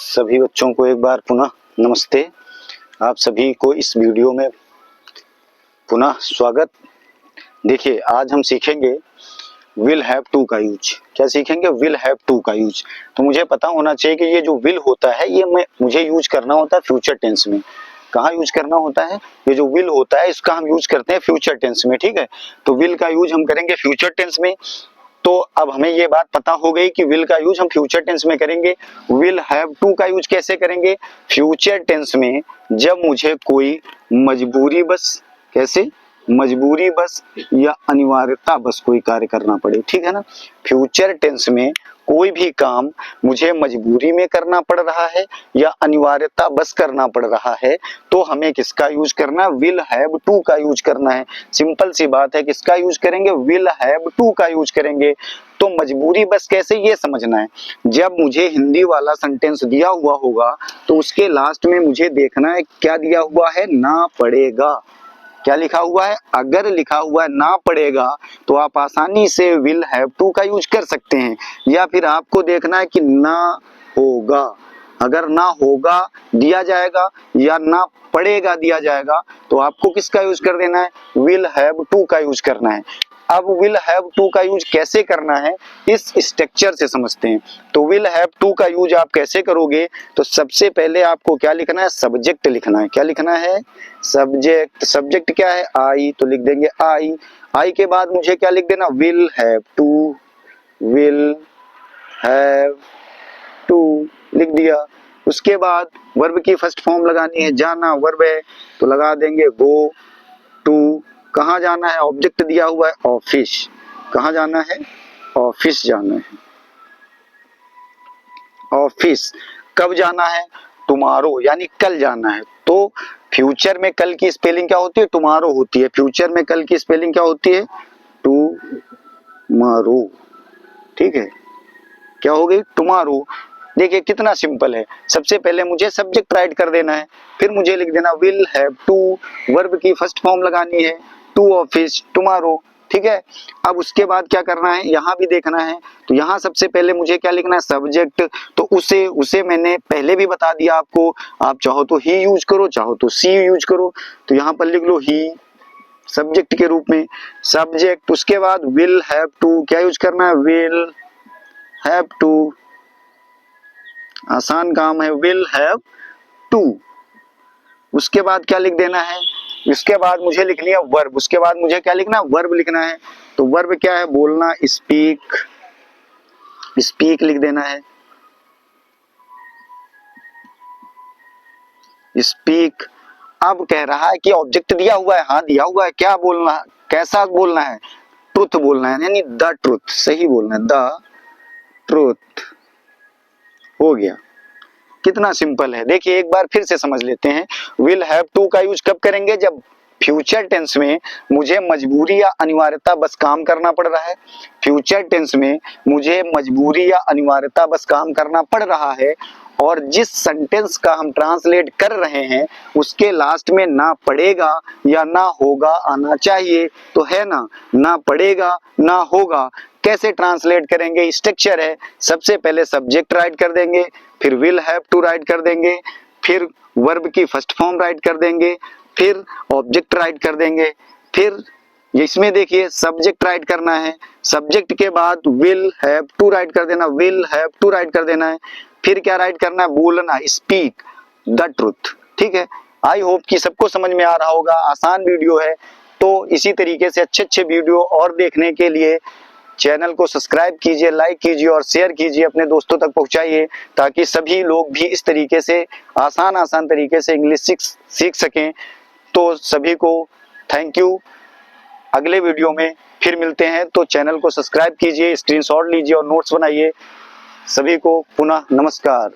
सभी बच्चों को एक बार पुनः नमस्ते। आप सभी को इस वीडियो में पुनः स्वागत। देखिए, आज हम सीखेंगे विल हैव टू का यूज। क्या सीखेंगे? विल हैव टू का यूज। तो मुझे पता होना चाहिए कि ये जो विल होता है ये मुझे यूज करना होता है फ्यूचर टेंस में। कहाँ यूज करना होता है? ये जो विल होता है इसका हम यूज करते हैं फ्यूचर टेंस में, ठीक है। तो विल का यूज हम करेंगे फ्यूचर टेंस में। तो अब हमें ये बात पता हो गई कि विल का यूज हम फ्यूचर टेंस में करेंगे। विल हैव टू का यूज कैसे करेंगे? फ्यूचर टेंस में जब मुझे कोई मजबूरी बस, कैसे मजबूरी बस या अनिवार्यता बस कोई कार्य करना पड़े, ठीक है ना। फ्यूचर टेंस में कोई भी काम मुझे मजबूरी में करना पड़ रहा है या अनिवार्यता बस करना पड़ रहा है तो हमें किसका यूज करना है? विल हैव टू का यूज करना है। सिंपल सी बात है, किसका यूज करेंगे? विल हैव टू का यूज करेंगे। तो मजबूरी बस कैसे, ये समझना है। जब मुझे हिंदी वाला सेंटेंस दिया हुआ होगा तो उसके लास्ट में मुझे देखना है क्या दिया हुआ है, ना पड़ेगा। क्या लिखा हुआ है? अगर लिखा हुआ है ना पड़ेगा तो आप आसानी से विल हैव टू का यूज कर सकते हैं। या फिर आपको देखना है कि ना होगा, अगर ना होगा दिया जाएगा या ना पड़ेगा दिया जाएगा तो आपको किसका यूज कर देना है? विल हैव टू का यूज करना है। अब विल हैव टू का यूज कैसे करना है इस स्ट्रक्चर से समझते हैं। तो विल हैव टू का यूज आप कैसे करोगे? तो सबसे पहले आपको क्या लिखना है? सब्जेक्ट लिखना है। क्या लिखना है? सब्जेक्ट। सब्जेक्ट क्या है? आई, तो लिख देंगे आई। आई के बाद मुझे क्या लिख देना? Will have to. Will have to लिख दिया। उसके बाद वर्ब की फर्स्ट फॉर्म लगानी है, जाना वर्ब है तो लगा देंगे गो टू। कहाँ जाना है? ऑब्जेक्ट दिया हुआ है ऑफिस। कहाँ जाना है? ऑफिस जाना है। ऑफिस। कब जाना है? टुमारो, यानी कल जाना है। तो फ्यूचर में कल की स्पेलिंग क्या होती है? टुमारो होती है। फ्यूचर में कल की स्पेलिंग क्या होती है? टुमारो, ठीक है। क्या हो गई? टुमारो। देखिए कितना सिंपल है। सबसे पहले मुझे सब्जेक्ट राइट कर देना है, फिर मुझे लिख देना विल हैव टू, वर्ब की फर्स्ट फॉर्म लगानी है टू ऑफिस टुमारो, ठीक है। अब उसके बाद क्या करना है? यहाँ भी देखना है। तो यहाँ सबसे पहले मुझे क्या लिखना है? सब्जेक्ट। तो उसे मैंने पहले भी बता दिया आपको। आप चाहो तो ही यूज करो, चाहो तो सी यूज करो। तो यहाँ पर लिख लो ही, सब्जेक्ट के रूप में सब्जेक्ट। उसके बाद विल हैव टू, क्या यूज करना है? Will have to. आसान काम है, विल हैव टू। उसके बाद क्या लिख देना है? इसके बाद मुझे लिख लिया वर्ब। उसके बाद मुझे क्या लिखना है? वर्ब लिखना है। तो वर्ब क्या है? बोलना, स्पीक। स्पीक लिख देना है। स्पीक। अब कह रहा है कि ऑब्जेक्ट दिया हुआ है। हाँ दिया हुआ है। क्या बोलना है? कैसा बोलना है? ट्रुथ बोलना है, यानी द ट्रुथ, सही बोलना है, द ट्रुथ। हो गया। कितना सिंपल है। देखिए एक बार फिर से समझ लेते हैं। विल हैव टू का यूज कब करेंगे? जब फ्यूचर टेंस में मुझे मजबूरी या अनिवार्यता बस काम करना पड़ रहा है। फ्यूचर टेंस में मुझे मजबूरी या अनिवार्यता बस काम करना पड़ रहा है और जिस सेंटेंस का हम ट्रांसलेट कर रहे हैं उसके लास्ट में ना पड़ेगा या ना होगा आना चाहिए। तो है ना पड़ेगा ना होगा। कैसे ट्रांसलेट करेंगे? स्ट्रक्चर है। सबसे पहले सब्जेक्ट राइट कर देंगे, फिर विल हैव टू राइट कर देंगे, फिर वर्ब की फर्स्ट फॉर्म राइट कर देंगे, फिर ऑब्जेक्ट राइट कर देंगे, फिर इसमें देखिए सब्जेक्ट राइट करना है। सब्जेक्ट के बाद विल हैव टू राइट कर देना, विल हैव टू राइट कर देना है। फिर क्या राइट करना है? बोलना, स्पीक द ट्रुथ, ठीक है। आई होप कि सबको समझ में आ रहा होगा। आसान वीडियो है। तो इसी तरीके से अच्छे वीडियो और देखने के लिए चैनल को सब्सक्राइब कीजिए, लाइक कीजिए और शेयर कीजिए, अपने दोस्तों तक पहुंचाइए ताकि सभी लोग भी इस तरीके से आसान तरीके से इंग्लिश सीख सकें। तो सभी को थैंक यू। अगले वीडियो में फिर मिलते हैं। तो चैनल को सब्सक्राइब कीजिए, स्क्रीनशॉट लीजिए और नोट्स बनाइए। सभी को पुनः नमस्कार।